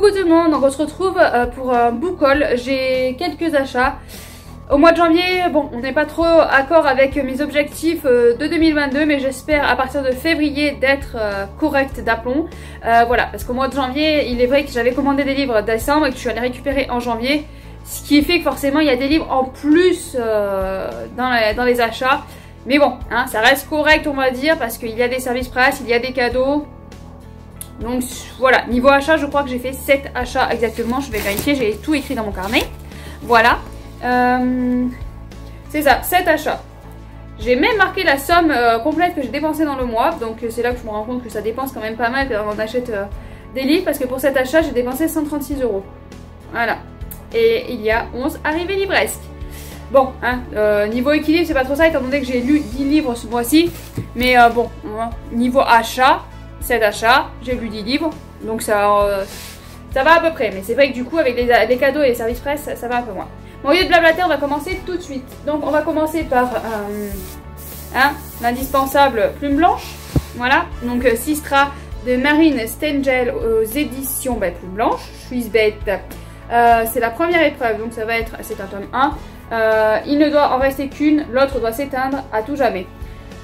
Coucou tout le monde, donc on se retrouve pour un book haul. J'ai quelques achats. Au mois de janvier, bon, on n'est pas trop accord avec mes objectifs de 2022, mais j'espère à partir de février d'être correcte d'aplomb. Voilà, parce qu'au mois de janvier, il est vrai que j'avais commandé des livres décembre et que je suis allée récupérer en janvier. Ce qui fait que forcément, il y a des livres en plus dans les achats. Mais bon, hein, ça reste correct on va dire, parce qu'il y a des services presse, il y a des cadeaux. Donc voilà, niveau achat, je crois que j'ai fait 7 achats exactement. Je vais vérifier, j'ai tout écrit dans mon carnet. Voilà. C'est ça, 7 achats. J'ai même marqué la somme complète que j'ai dépensée dans le mois. Donc c'est là que je me rends compte que ça dépense quand même pas mal quand on achète des livres. Parce que pour cet achat, j'ai dépensé 136 €. Voilà. Et il y a 11 arrivées livresques. Bon, hein, niveau équilibre, c'est pas trop ça, étant donné que j'ai lu 10 livres ce mois-ci. Mais bon, niveau achat, 7 achats, j'ai lu 10 livres. Donc ça va à peu près. Mais c'est vrai que du coup, avec les cadeaux et les services presse, ça va un peu moins. Bon, au lieu de blablater, on va commencer tout de suite. Donc on va commencer par l'indispensable plume blanche. Voilà, donc Sistra de Marine Stengel aux éditions Plume Blanche. Je suis bête. C'est la première épreuve, donc ça va être, c'est un tome 1. Il ne doit en rester qu'une, l'autre doit s'éteindre à tout jamais.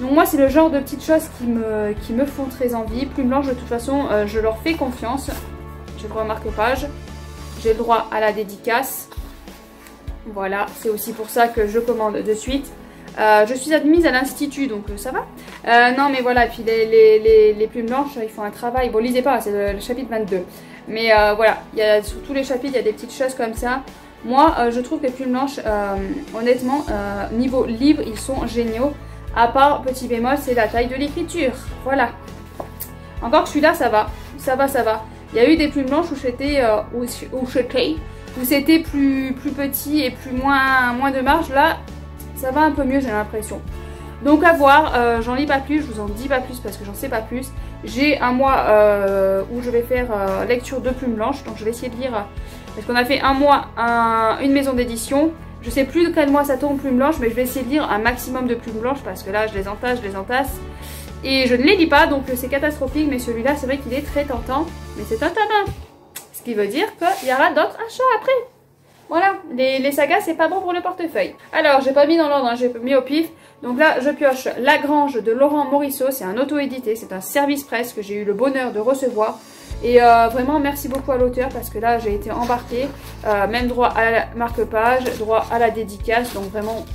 Donc moi c'est le genre de petites choses qui me font très envie. Plume Blanche de toute façon, je leur fais confiance. Je crois marque-page. J'ai le droit à la dédicace. Voilà, c'est aussi pour ça que je commande de suite. Je suis admise à l'institut, donc ça va. Non mais voilà, puis les plumes blanches, ils font un travail. Bon, lisez pas, c'est le chapitre 22. Mais voilà, sur tous les chapitres, il y a des petites choses comme ça. Moi, je trouve que les plumes blanches, honnêtement, niveau livre, ils sont géniaux. À part, petit bémol, c'est la taille de l'écriture. Voilà. Encore que celui-là, ça va. Ça va. Il y a eu des plumes blanches où c'était plus petit et moins de marge. Là, ça va un peu mieux, j'ai l'impression. Donc à voir, j'en lis pas plus, je vous en dis pas plus parce que j'en sais pas plus. J'ai un mois où je vais faire lecture de plumes blanches, donc je vais essayer de lire, parce qu'on a fait un mois une maison d'édition. Je sais plus de quel mois ça tombe plumes blanches, mais je vais essayer de lire un maximum de plumes blanches parce que là je les entasse. Et je ne les lis pas, donc c'est catastrophique, mais celui-là c'est vrai qu'il est très tentant, mais c'est un tome 1. Ce qui veut dire qu'il y aura d'autres achats après. Voilà, les sagas c'est pas bon pour le portefeuille. Alors j'ai pas mis dans l'ordre, hein, j'ai mis au pif. Donc là je pioche La Grange de Laurent Morisseau, c'est un auto-édité, c'est un service presse que j'ai eu le bonheur de recevoir. Et vraiment merci beaucoup à l'auteur parce que là j'ai été embarquée, même droit à la marque-page, droit à la dédicace, donc vraiment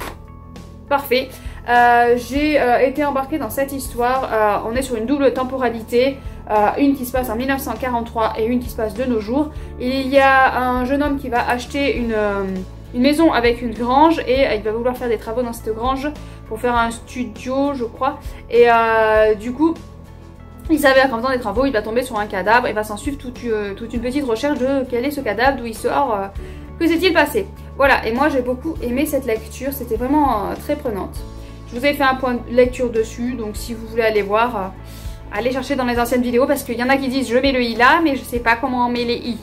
parfait. J'ai été embarquée dans cette histoire, on est sur une double temporalité. Une qui se passe en 1943 et une qui se passe de nos jours. Il y a un jeune homme qui va acheter une maison avec une grange et il va vouloir faire des travaux dans cette grange pour faire un studio je crois. Et du coup il s'avère qu'en faisant des travaux il va tomber sur un cadavre et va s'en suivre toute une petite recherche de quel est ce cadavre, d'où il sort, que s'est-il passé. Voilà, et moi j'ai beaucoup aimé cette lecture, c'était vraiment très prenante. Je vous ai fait un point de lecture dessus, donc si vous voulez aller voir, allez chercher dans les anciennes vidéos parce qu'il y en a qui disent je mets le i là mais je sais pas comment on met les i.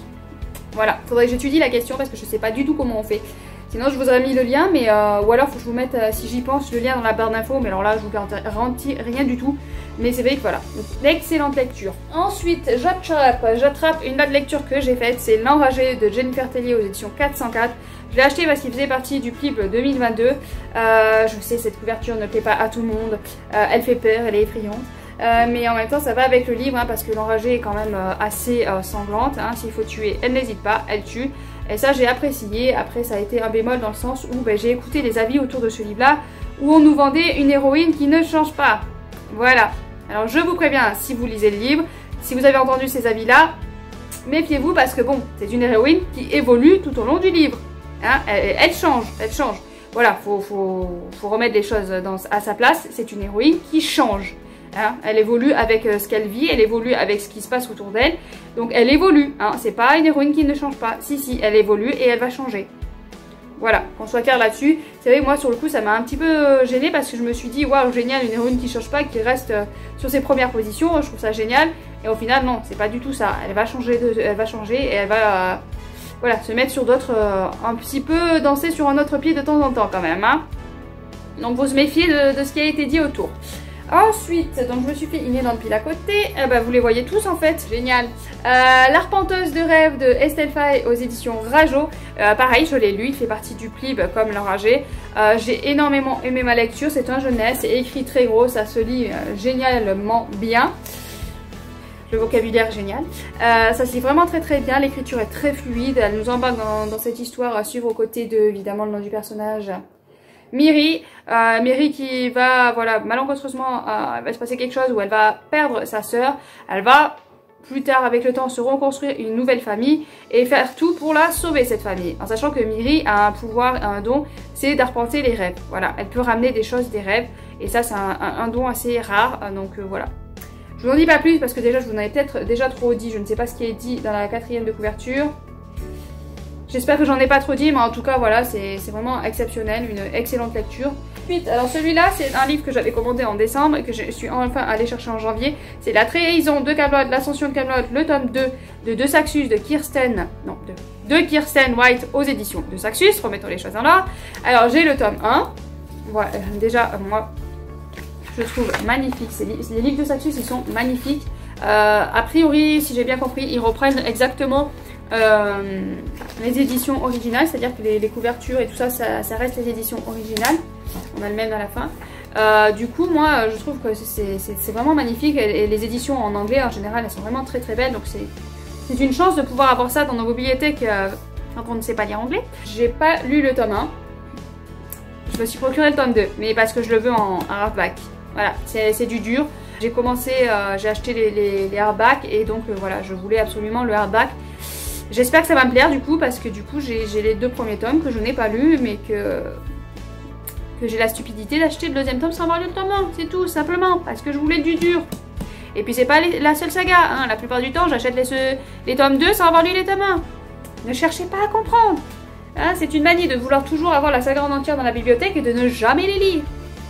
Voilà, faudrait que j'étudie la question parce que je sais pas du tout comment on fait. Sinon je vous aurais mis le lien, mais ou alors faut que je vous mette, si j'y pense, le lien dans la barre d'infos, mais alors là je vous garantis rien du tout. Mais c'est vrai que voilà, excellente lecture. Ensuite j'attrape une autre lecture que j'ai faite, c'est L'Enragé de Jennifer Tellier aux éditions 404. Je l'ai acheté parce qu'il faisait partie du PLIB 2022. Je sais, cette couverture ne plaît pas à tout le monde, elle fait peur, elle est effrayante. Mais en même temps ça va avec le livre, hein, parce que L'Enragée est quand même assez sanglante, hein. S'il faut tuer, elle n'hésite pas, elle tue. Et ça j'ai apprécié. Après ça a été un bémol dans le sens où j'ai écouté les avis autour de ce livre là, où on nous vendait une héroïne qui ne change pas. Voilà, alors je vous préviens, si vous lisez le livre, si vous avez entendu ces avis là, méfiez-vous parce que bon, c'est une héroïne qui évolue tout au long du livre, hein. Elle change. Voilà, faut remettre les choses à sa place. C'est une héroïne qui change. Hein, elle évolue avec ce qu'elle vit, elle évolue avec ce qui se passe autour d'elle. Donc elle évolue, hein, c'est pas une héroïne qui ne change pas. Si, elle évolue et elle va changer. Voilà, qu'on soit clair là-dessus. C'est vrai, moi sur le coup ça m'a un petit peu gênée parce que je me suis dit waouh, génial, une héroïne qui change pas, qui reste sur ses premières positions, je trouve ça génial. Et au final non, c'est pas du tout ça. Elle va changer et elle va voilà, se mettre sur d'autres, un petit peu danser sur un autre pied de temps en temps quand même, hein. Donc vous se méfiez de ce qui a été dit autour. Ensuite, donc je me suis fait une énorme pile à côté. Vous les voyez tous en fait, génial. L'Arpenteuse de rêve de Estelle Faye aux éditions Rajo. Pareil, je l'ai lu, il fait partie du Plib comme l'Enragé. J'ai énormément aimé ma lecture, c'est un jeunesse, c'est écrit très gros, ça se lit génialement bien. Le vocabulaire génial. Ça se lit vraiment très très bien, l'écriture est très fluide, elle nous embarque dans cette histoire à suivre aux côtés de, évidemment, le nom du personnage, Miri. Miri qui va, voilà, malencontreusement, il va se passer quelque chose où elle va perdre sa sœur, elle va plus tard avec le temps se reconstruire une nouvelle famille et faire tout pour la sauver cette famille. En sachant que Miri a un pouvoir, un don, c'est d'arpenter les rêves. Voilà, elle peut ramener des choses, des rêves, et ça c'est un don assez rare, donc voilà. Je vous en dis pas plus parce que déjà je vous en ai peut-être déjà trop dit, je ne sais pas ce qui est dit dans la 4e de couverture. J'espère que j'en ai pas trop dit, mais en tout cas voilà, c'est vraiment exceptionnel, une excellente lecture. Ensuite, alors celui-là c'est un livre que j'avais commandé en décembre et que je suis enfin allée chercher en janvier. C'est La Trahison de Camelot, l'Ascension de Camelot, le tome 2 de De Saxus de Kirsten, non, de Kirsten White aux éditions de Saxus, remettons les choses en ordre. Alors j'ai le tome 1, voilà, déjà moi je trouve magnifique, les livres de Saxus ils sont magnifiques. A priori, si j'ai bien compris, ils reprennent exactement les éditions originales, c'est-à-dire que les couvertures et tout ça, ça reste les éditions originales. On a le même à la fin. Du coup, moi, je trouve que c'est vraiment magnifique. Et les éditions en anglais, en général, elles sont vraiment très très belles. Donc c'est une chance de pouvoir avoir ça dans nos bibliothèques quand on ne sait pas lire anglais. J'ai pas lu le tome 1. Je me suis procuré le tome 2, mais parce que je le veux en hardback. Voilà, c'est du dur. J'ai commencé, j'ai acheté les hardbacks et donc voilà, je voulais absolument le hardback. J'espère que ça va me plaire du coup, parce que du coup j'ai les 2 premiers tomes que je n'ai pas lus, mais que j'ai la stupidité d'acheter le 2e tome sans avoir lu le tome 1, c'est tout, simplement, parce que je voulais du dur. Et puis c'est pas la seule saga, hein. La plupart du temps j'achète les tomes 2 sans avoir lu les tomes 1. Ne cherchez pas à comprendre, hein, c'est une manie de vouloir toujours avoir la saga en entière dans la bibliothèque et de ne jamais les lire.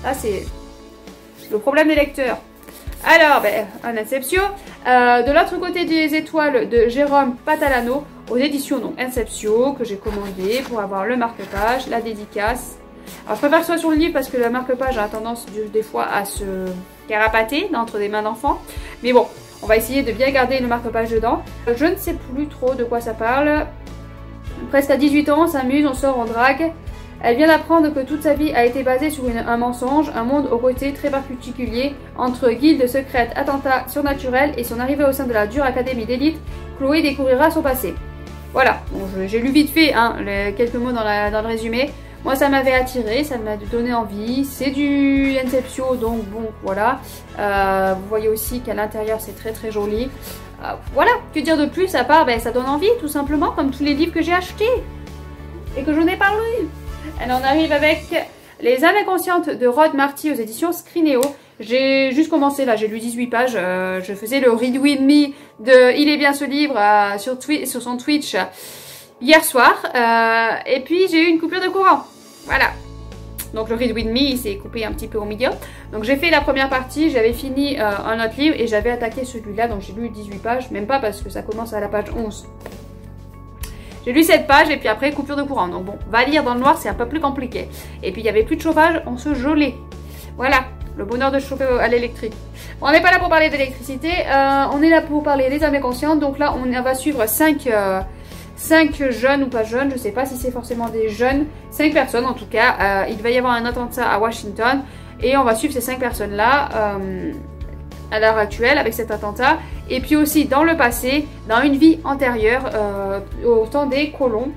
Là c'est le problème des lecteurs. Alors, un Inception. De l'autre côté des étoiles de Jérôme Patalano aux éditions donc Inception, que j'ai commandé pour avoir le marque-page, la dédicace. Alors je préfère que ce soit sur le livre parce que le marque-page a tendance des fois à se carapater entre des mains d'enfants. Mais bon, on va essayer de bien garder le marque-page dedans. Je ne sais plus trop de quoi ça parle. Presque à 18 ans, on s'amuse, on sort, on drague. Elle vient d'apprendre que toute sa vie a été basée sur un mensonge, un monde aux côtés très particulier, entre guildes secrètes, attentats surnaturels et son arrivée au sein de la dure académie d'élite, Chloé découvrira son passé. Voilà, bon, j'ai lu vite fait hein, quelques mots dans le résumé. Moi ça m'avait attiré, ça m'a donné envie, c'est du Inception donc bon voilà. Vous voyez aussi qu'à l'intérieur c'est très très joli. Voilà, que dire de plus à part, ça donne envie tout simplement, comme tous les livres que j'ai achetés et que je n'ai pas lu. Alors on arrive avec Les âmes inconscientes de Rod Marty aux éditions Scrinéo. J'ai juste commencé là, j'ai lu 18 pages. Je faisais le Read With Me de Il est bien ce livre sur son Twitch hier soir. Et puis j'ai eu une coupure de courant. Voilà. Donc le Read With Me il s'est coupé un petit peu au milieu. Donc j'ai fait la première partie, j'avais fini un autre livre et j'avais attaqué celui-là. Donc j'ai lu 18 pages, même pas parce que ça commence à la page 11. J'ai lu cette page et puis après coupure de courant. Donc bon, va lire dans le noir, c'est un peu plus compliqué. Et puis il n'y avait plus de chauffage, on se gelait. Voilà, le bonheur de chauffer à l'électrique. Bon, on n'est pas là pour parler d'électricité, on est là pour parler des âmes inconscientes. Donc là, on va suivre 5 jeunes ou pas jeunes, je sais pas si c'est forcément des jeunes. 5 personnes en tout cas. Il va y avoir un attentat à Washington et on va suivre ces 5 personnes-là à l'heure actuelle avec cet attentat. Et puis aussi dans le passé, dans une vie antérieure, au temps des colons.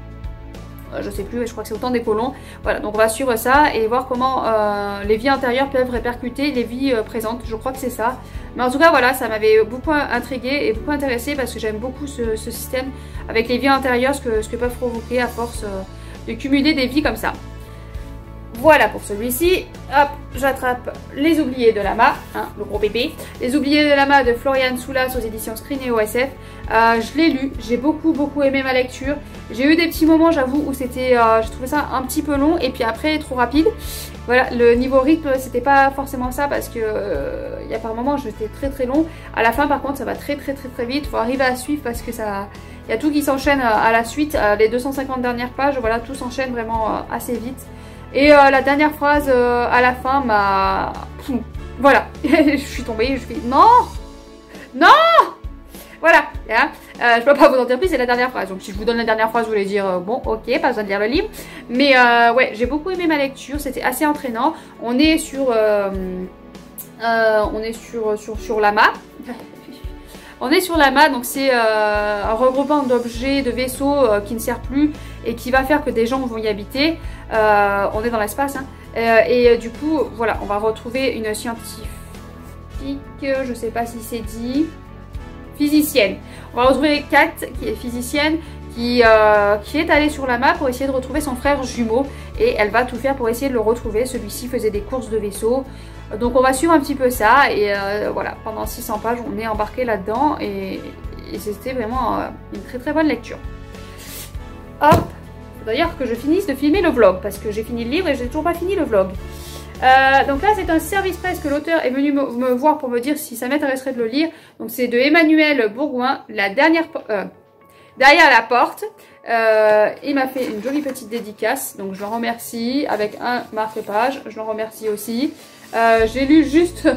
Je sais plus, je crois que c'est au temps des colons. Voilà, donc on va suivre ça et voir comment les vies antérieures peuvent répercuter les vies présentes. Je crois que c'est ça. Mais en tout cas, voilà, ça m'avait beaucoup intriguée et beaucoup intéressée parce que j'aime beaucoup ce système avec les vies antérieures, ce que peuvent provoquer à force de cumuler des vies comme ça. Voilà pour celui-ci. Hop, j'attrape Les Oubliés de Lama, hein, le gros bébé. Les Oubliés de Lama de Florian Soulas aux éditions Scrinéo SF. Je l'ai lu, j'ai beaucoup aimé ma lecture. J'ai eu des petits moments, j'avoue, où c'était, j'ai trouvé ça un petit peu long et puis après trop rapide. Voilà, le niveau rythme, c'était pas forcément ça parce que il y a par moments, j'étais très long. À la fin, par contre, ça va très vite. Faut arriver à suivre parce que ça, il y a tout qui s'enchaîne à la suite. Les 250 dernières pages, voilà, tout s'enchaîne vraiment assez vite. Et la dernière phrase à la fin m'a... Voilà, je suis tombée, je fais non, non. Voilà, hein. Je peux pas vous en dire plus, c'est la dernière phrase. Donc si je vous donne la dernière phrase, vous allez dire bon, ok, pas besoin de lire le livre. Mais ouais, j'ai beaucoup aimé ma lecture, c'était assez entraînant. On est sur Lama. On est sur Lama, donc c'est un regroupement d'objets, de vaisseaux qui ne sert plus et qui va faire que des gens vont y habiter. On est dans l'espace, hein. Et du coup, voilà, on va retrouver une scientifique, je sais pas si c'est dit, physicienne. On va retrouver Kat, qui est physicienne, qui est allée sur Lama pour essayer de retrouver son frère jumeau. Et elle va tout faire pour essayer de le retrouver. Celui-ci faisait des courses de vaisseau. Donc on va suivre un petit peu ça. Et voilà, pendant 600 pages, on est embarqué là-dedans. Et c'était vraiment une très très bonne lecture. Hop! D'ailleurs que je finisse de filmer le vlog. Parce que j'ai fini le livre et j'ai toujours pas fini le vlog. Donc là c'est un service presse que l'auteur est venu me voir pour me dire si ça m'intéresserait de le lire. Donc c'est de Emmanuel Bourgoin, derrière la porte. Il m'a fait une jolie petite dédicace, donc je le remercie avec un marque-page, je le remercie aussi. J'ai lu juste,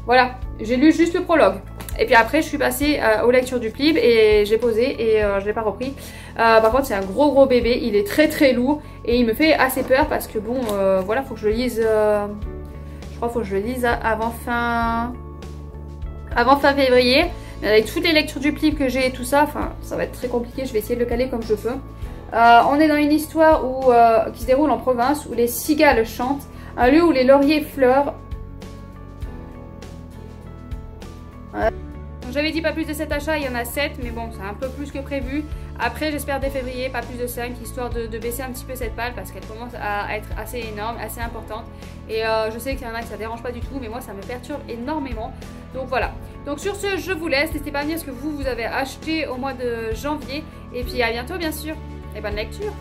voilà, j'ai lu juste le prologue. Et puis après je suis passée aux lectures du Plib et j'ai posé et je l'ai pas repris. Par contre c'est un gros bébé, il est très très lourd et il me fait assez peur parce que bon voilà, faut que je le lise, je crois qu'il faut que je le lise avant fin février. Mais avec toutes les lectures du Plib que j'ai et tout ça, enfin ça va être très compliqué, je vais essayer de le caler comme je peux. On est dans une histoire qui se déroule en province où les cigales chantent, un lieu où les lauriers fleurent. J'avais dit pas plus de 7 achats, il y en a 7, mais bon, c'est un peu plus que prévu. Après, j'espère dès février, pas plus de 5, histoire de baisser un petit peu cette palle parce qu'elle commence à être assez énorme, assez importante. Et je sais qu'il y en a que ça dérange pas du tout, mais moi ça me perturbe énormément. Donc voilà. Donc sur ce, je vous laisse. N'hésitez pas à me dire ce que vous avez acheté au mois de janvier. Et puis à bientôt, bien sûr. Et bonne lecture!